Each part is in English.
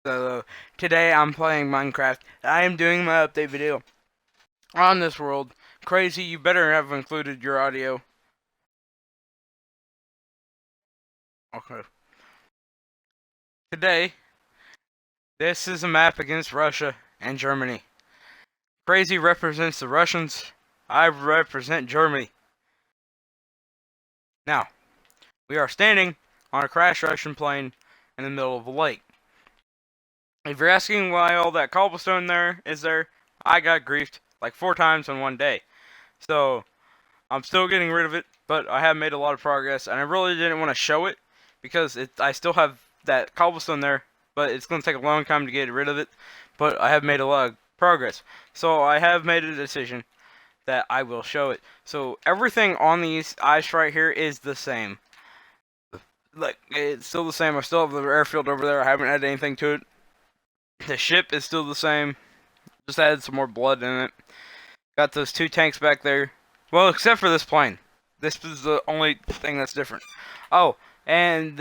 So today I'm playing Minecraft. I am doing my update video on this world. Crazy, you better have included your audio. Okay. Today, this is a map against Russia and Germany. Crazy represents the Russians. I represent Germany. Now, we are standing on a crashed Russian plane in the middle of a lake. If you're asking why all that cobblestone is there, I got griefed like 4 times in one day. So, I'm still getting rid of it, but I have made a lot of progress, and I really didn't want to show it because I still have that cobblestone there, but it's going to take a long time to get rid of it, but I have made a lot of progress. So I have made a decision that I will show it. So everything on these ice right here is the same. Like, it's still the same. I still have the airfield over there. I haven't added anything to it. The ship is still the same. Just added some more blood in it. Got those 2 tanks back there. Well, except for this plane. This is the only thing that's different. Oh, and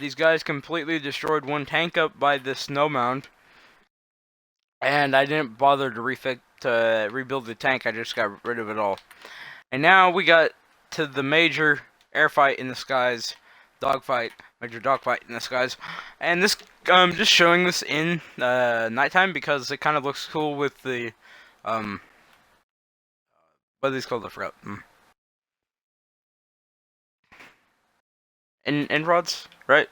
these guys completely destroyed 1 tank up by this snow mound. And I didn't bother to rebuild the tank. I just got rid of it all. And now we got to the major air fight in the skies. Major dogfight in the skies. And this, just showing this in nighttime because it kind of looks cool with the, what are these called? I forgot. End rods, right?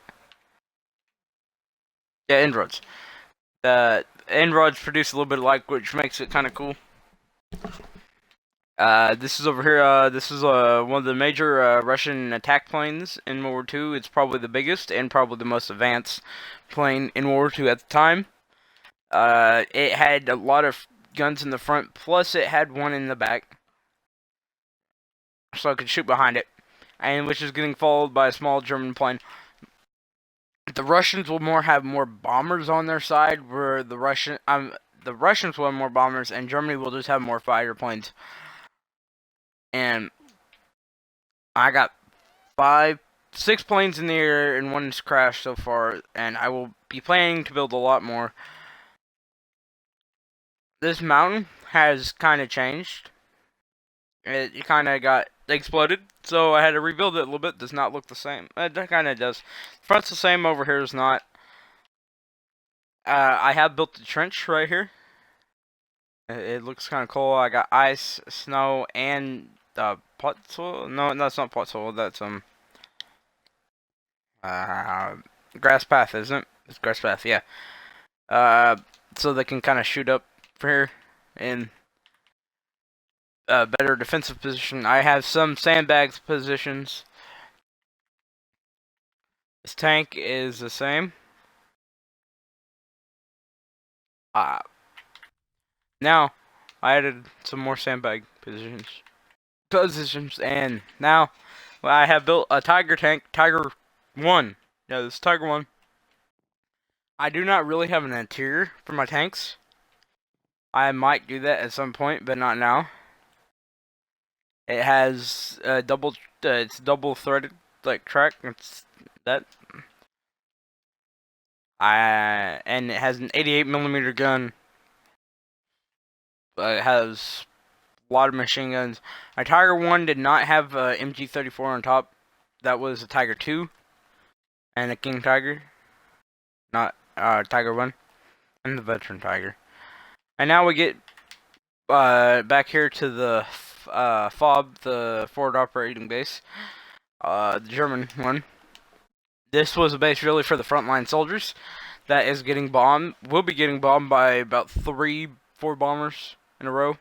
Yeah, end rods. The end rods produce a little bit of light, which makes it kind of cool. This is over here. This is one of the major Russian attack planes in World War II. It's probably the biggest and probably the most advanced plane in World War II at the time. It had a lot of guns in the front, plus it had one in the back, so I could shoot behind it, and which is getting followed by a small German plane. The Russians will have more bombers on their side, where the Russians will have more bombers, and Germany will just have more fighter planes. And I got 6 planes in the air, and 1's crashed so far, and I will be planning to build a lot more. This mountain has kind of changed. It kind of got exploded, so I had to rebuild it a little bit. Does not look the same. It kind of does. Front's the same, over here is not. I have built the trench right here. It looks kind of cool. I got ice, snow, and pot soil. No, that's not pot soil. That's grass path, isn't it? It's grass path, yeah. So they can kind of shoot up for here in a better defensive position. I have some sandbags positions. This tank is the same. Now I added some more sandbag positions, and now I have built a Tiger tank, Tiger 1. Yeah, this is Tiger 1. I do not really have an interior for my tanks. I might do that at some point, but not now. It has it's double threaded like track. It's that. And it has an 88mm gun. It has a lot of machine guns. My Tiger 1 did not have a MG34 on top. That was a Tiger 2 and a King Tiger, not Tiger 1, and the Veteran Tiger. And now we get back here to the FOB, the Forward Operating Base, the German one. This was a base really for the frontline soldiers that is getting bombed. Will be getting bombed by about 3-4 bombers in a row.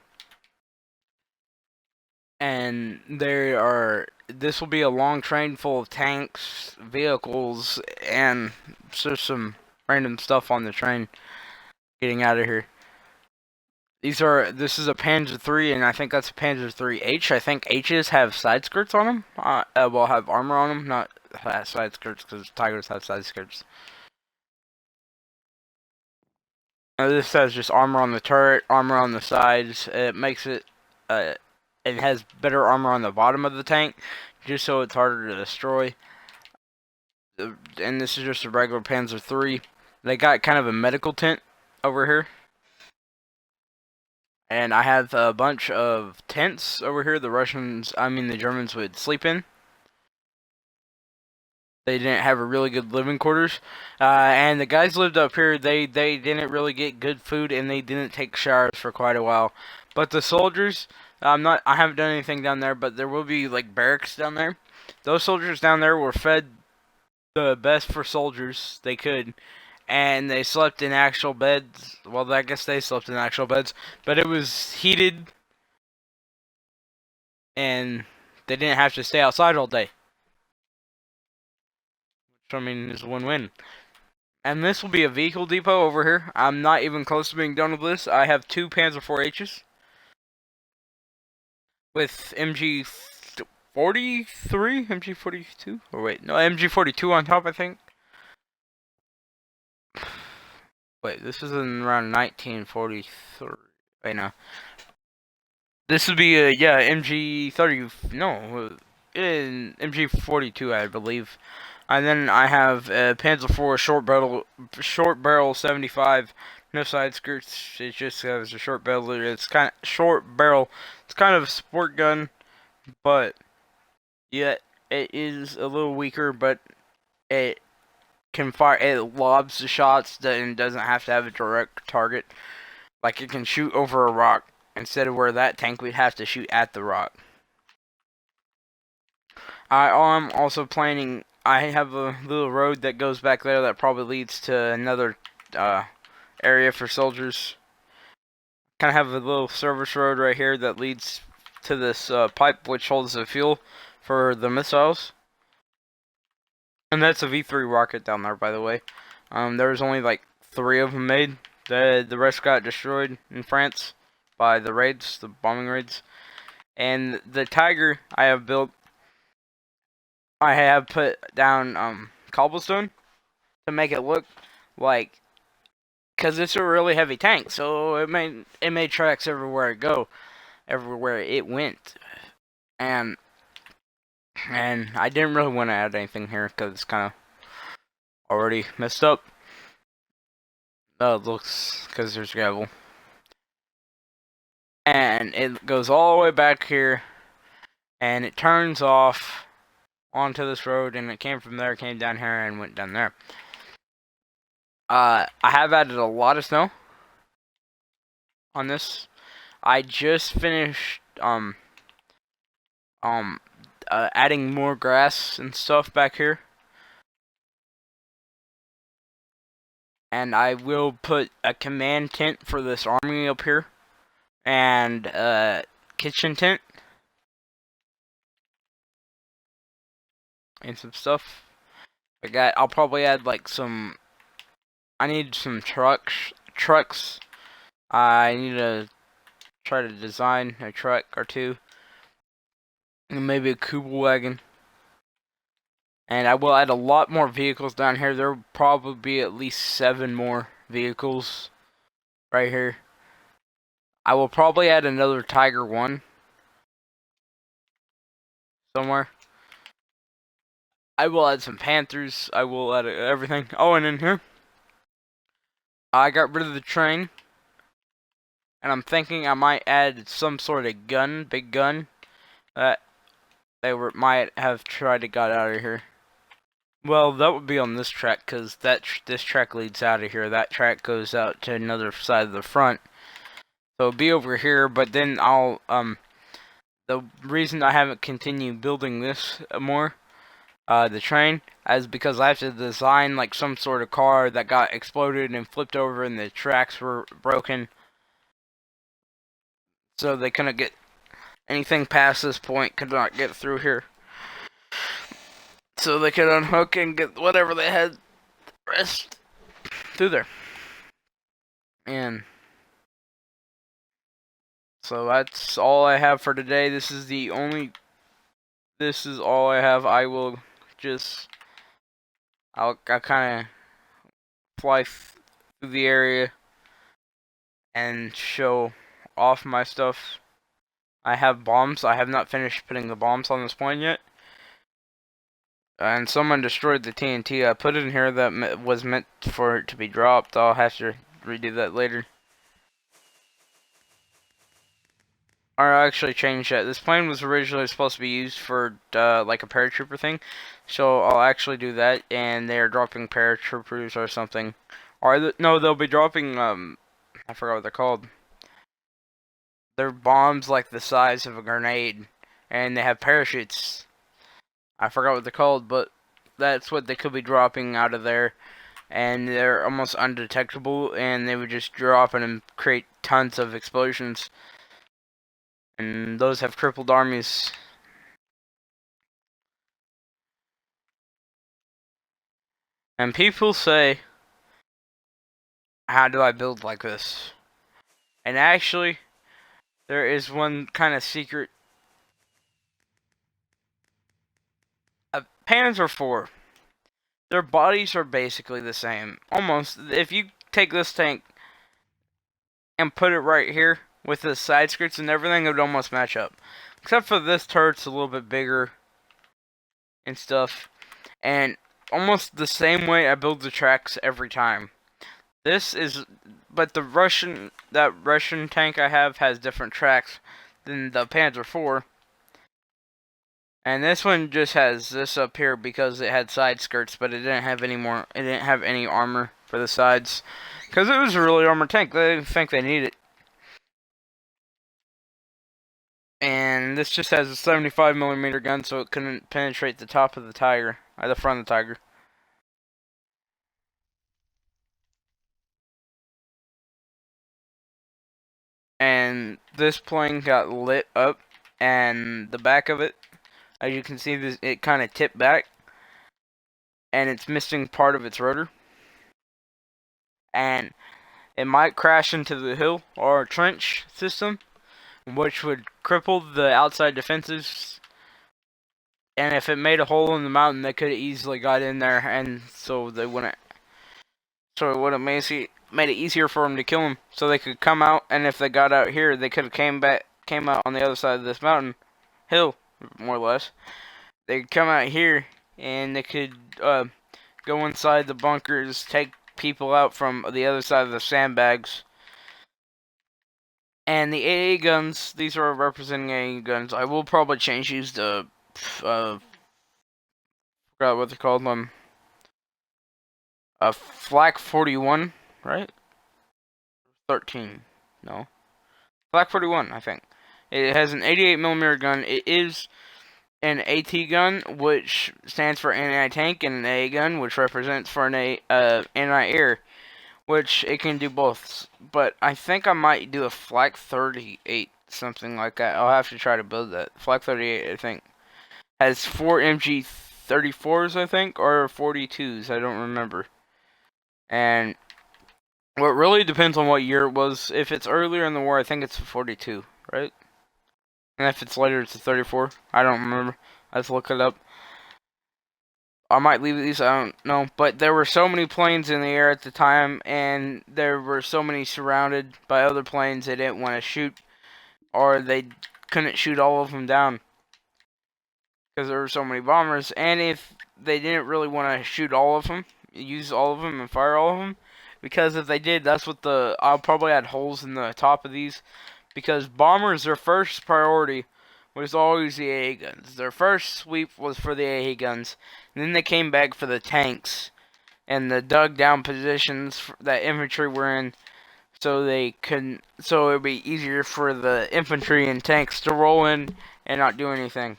And this will be a long train full of tanks, vehicles, and just some random stuff on the train getting out of here. This is a Panzer III, and I think that's a Panzer IIIH. I think H's have side skirts on them. Will have armor on them, not side skirts, because Tigers have side skirts. This has just armor on the turret, armor on the sides. It makes it, it has better armor on the bottom of the tank, just so it's harder to destroy. And this is just a regular Panzer III. They got kind of a medical tent over here. And I have a bunch of tents over here the Germans would sleep in. They didn't have a really good living quarters. And the guys lived up here, they didn't really get good food and they didn't take showers for quite a while. But the soldiers, I haven't done anything down there, but there will be like barracks down there. Those soldiers down there were fed the best for soldiers they could. And they slept in actual beds. Well, I guess they slept in actual beds, but it was heated and they didn't have to stay outside all day. Which, I mean, is a win-win. And this will be a vehicle depot over here. I'm not even close to being done with this. I have two Panzer 4Hs with MG 43, MG 42. Or wait, no, MG 42 on top, I think. Wait, this is in around 1943. Wait, no. This would be yeah, MG 30. No, in MG 42, I believe. And then I have Panzer 4 short barrel 75, no side skirts. It just has a short barrel. It's kind of short barrel. It's kind of a sport gun, but yet it is a little weaker. But it can fire. It lobs the shots and doesn't have to have a direct target. Like it can shoot over a rock instead of where that tank would have to shoot at the rock. I am also planning. I have a little road that goes back there that probably leads to another area for soldiers. Kind of have a little service road right here that leads to this pipe which holds the fuel for the missiles. And that's a V3 rocket down there, by the way. There's only like 3 of them made. The rest got destroyed in France by the raids, the bombing raids. And the Tiger I have built, I have put down cobblestone to make it look like, because it's a really heavy tank, so it made tracks everywhere it went, and I didn't really want to add anything here because it's kind of already messed up. It looks, because there's gravel, and it goes all the way back here, and it turns off onto this road, and it came from there, came down here, and went down there. I have added a lot of snow on this. I just finished adding more grass and stuff back here. And I will put a command tent for this army up here. And a kitchen tent. And some stuff. I'll probably add like some, I need some trucks. I need to try to design a truck or two. And maybe a Kubel wagon. And I will add a lot more vehicles down here. There will probably be at least 7 more vehicles right here. I will probably add another Tiger 1 somewhere. I will add some Panthers. I will add everything. Oh, and in here, I got rid of the train. And I'm thinking I might add some sort of gun, big gun, that might have tried to get out of here. Well, that would be on this track, because this track leads out of here. That track goes out to another side of the front. So it'll be over here, but then I'll, the reason I haven't continued building this more, the train, is because I have to design like some sort of car that got exploded and flipped over and the tracks were broken. So they couldn't get anything past this point, could not get through here. So they could unhook and get whatever they had rest through there. And so that's all I have for today. This is all I have. I will just, I'll kind of fly through the area and show off my stuff. I have bombs. I have not finished putting the bombs on this plane yet. and someone destroyed the TNT. I put it in here that was meant for it to be dropped. I'll have to redo that later. Or I'll actually change that. This plane was originally supposed to be used for like a paratrooper thing, so I'll actually do that. And they're dropping paratroopers or something. Or no, they'll be dropping I forgot what they're called. They're bombs like the size of a grenade, and they have parachutes. I forgot what they're called, but that's what they could be dropping out of there. And they're almost undetectable, and they would just drop and create tons of explosions. And those have crippled armies. And people say, how do I build like this? And actually, there is one kind of secret. Panzer IV, their bodies are basically the same. Almost. If you take this tank and put it right here with the side skirts and everything, it would almost match up. Except for this turret's a little bit bigger and stuff. And almost the same way I build the tracks every time. This is, but that Russian tank I have has different tracks than the Panzer IV. And this one just has this up here because it had side skirts, but it didn't have any armor for the sides. Because it was a really armored tank, they didn't think they needed it. And this just has a 75mm gun, so it couldn't penetrate the top of the Tiger, or the front of the Tiger. And this plane got lit up, and the back of it, as you can see, it kind of tipped back, and it's missing part of its rotor. And it might crash into the hill or a trench system, which would cripple the outside defenses. And if it made a hole in the mountain, they could have easily got in there, and so they wouldn't. So it would have made it easier for them to kill them, so they could come out. And if they got out here, they could have came out on the other side of this mountain hill, more or less. They could come out here, and they could go inside the bunkers, take people out from the other side of the sandbags. And the AA guns, these are representing AA guns. I will probably change these to, forgot what they're called, a Flak 41, right? 13, no. Flak 41, I think. It has an 88mm gun. It is an AT gun, which stands for anti-tank, and an AA gun, which represents for an anti-air, which it can do both. But I think I might do a Flak 38, something like that. I'll have to try to build that. Flak 38, I think, has 4 MG34s, I think, or 42s, I don't remember. And what really depends on what year it was. If it's earlier in the war, I think it's a 42, right? And if it's later, it's a 34. I don't remember. Let's look it up. I might leave these, I don't know. But there were so many planes in the air at the time, and there were so many surrounded by other planes they didn't want to shoot, or they couldn't shoot all of them down. Because there were so many bombers, and if they didn't really want to shoot all of them, use all of them, and fire all of them, because if they did, that's what I'll probably add holes in the top of these, because bombers, their first priority was always the AA guns. Their first sweep was for the AA guns, and then they came back for the tanks, and the dug down positions that infantry were in, so it would be easier for the infantry and tanks to roll in and not do anything.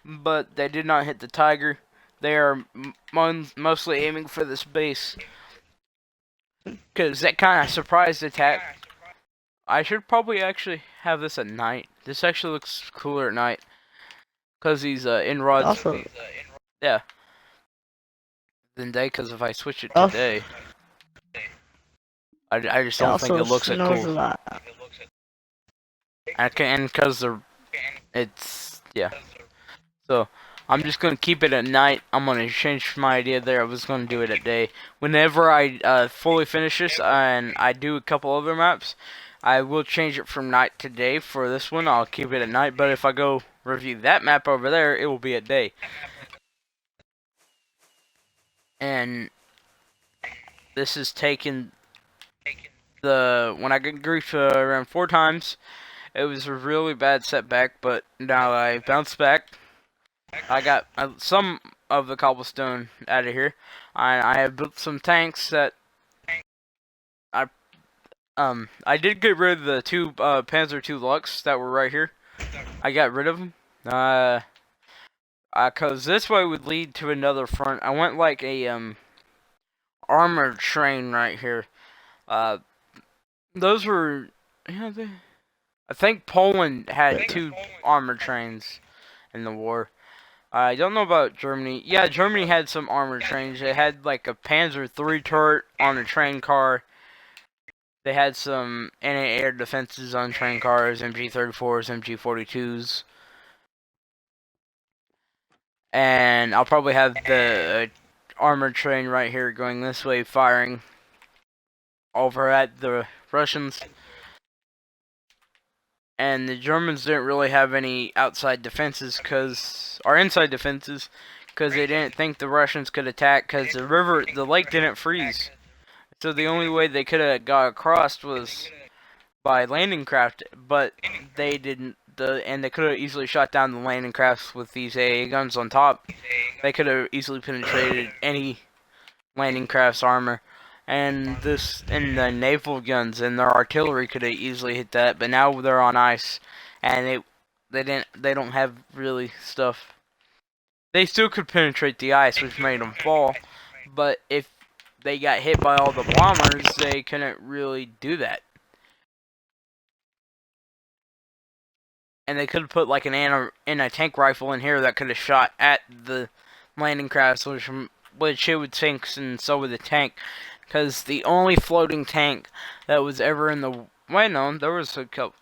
But they did not hit the Tiger. They are mostly aiming for this base. Because that kind of surprise attack. I should probably actually have this at night. This actually looks cooler at night. Because these in rods. Also, yeah. Than day, because if I switch it to day, I just don't think it looks that cool. And because yeah. So, I'm just going to keep it at night. I'm going to change my idea there. I was going to do it at day. Whenever I fully finish this and I do a couple other maps, I will change it from night to day. For this one, I'll keep it at night. But if I go review that map over there, it will be at day. and this has taken when I got grief around 4 times. It was a really bad setback, but now I bounced back. I got some of the cobblestone out of here. I have built some tanks that I I did get rid of the two Panzer II Lux that were right here. I got rid of them. Cause this way would lead to another front. I went like a armored train right here. Uh, those were, yeah, I think Poland had two armored trains in the war. I don't know about Germany. Yeah, Germany had some armored trains. They had like a Panzer III turret on a train car. They had some anti-air defenses on train cars, MG-34s, MG-42s. And I'll probably have the armored train right here going this way, firing over at the Russians. And the Germans didn't really have any outside defenses, or inside defenses, because they didn't think the Russians could attack, because the lake didn't freeze. So the only way they could have got across was by landing craft, but they didn't. And they could have easily shot down the landing crafts with these AA guns on top. They could have easily penetrated any landing craft's armor, and the naval guns and their artillery could have easily hit that. But now they're on ice, and they don't have really stuff. They still could penetrate the ice, which made them fall. But if they got hit by all the bombers, they couldn't really do that. And they could have put like an anti-tank rifle in here that could have shot at the landing crafts, which it would sink, and so would the tank. Because the only floating tank that was ever in the... Wait, no, there was a couple.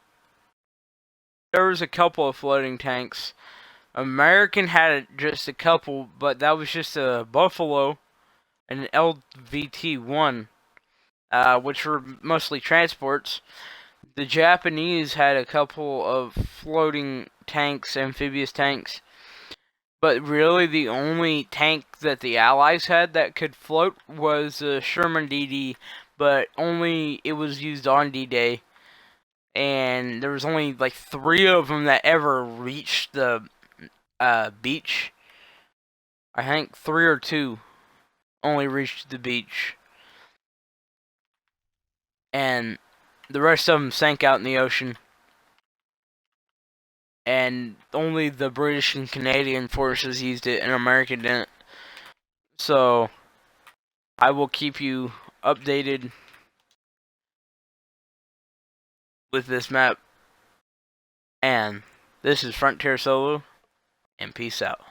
There was a couple of floating tanks. American had just a couple, but that was just a Buffalo and an LVT-1, which were mostly transports. The Japanese had a couple of floating tanks, amphibious tanks, but really the only tank that the Allies had that could float was a Sherman DD, but only it was used on D-Day, and there was only like 3 of them that ever reached the beach. I think 3 or 2 only reached the beach, and the rest of them sank out in the ocean. And only the British and Canadian forces used it, and America didn't. So, I will keep you updated with this map. And this is Frontier Solo, and peace out.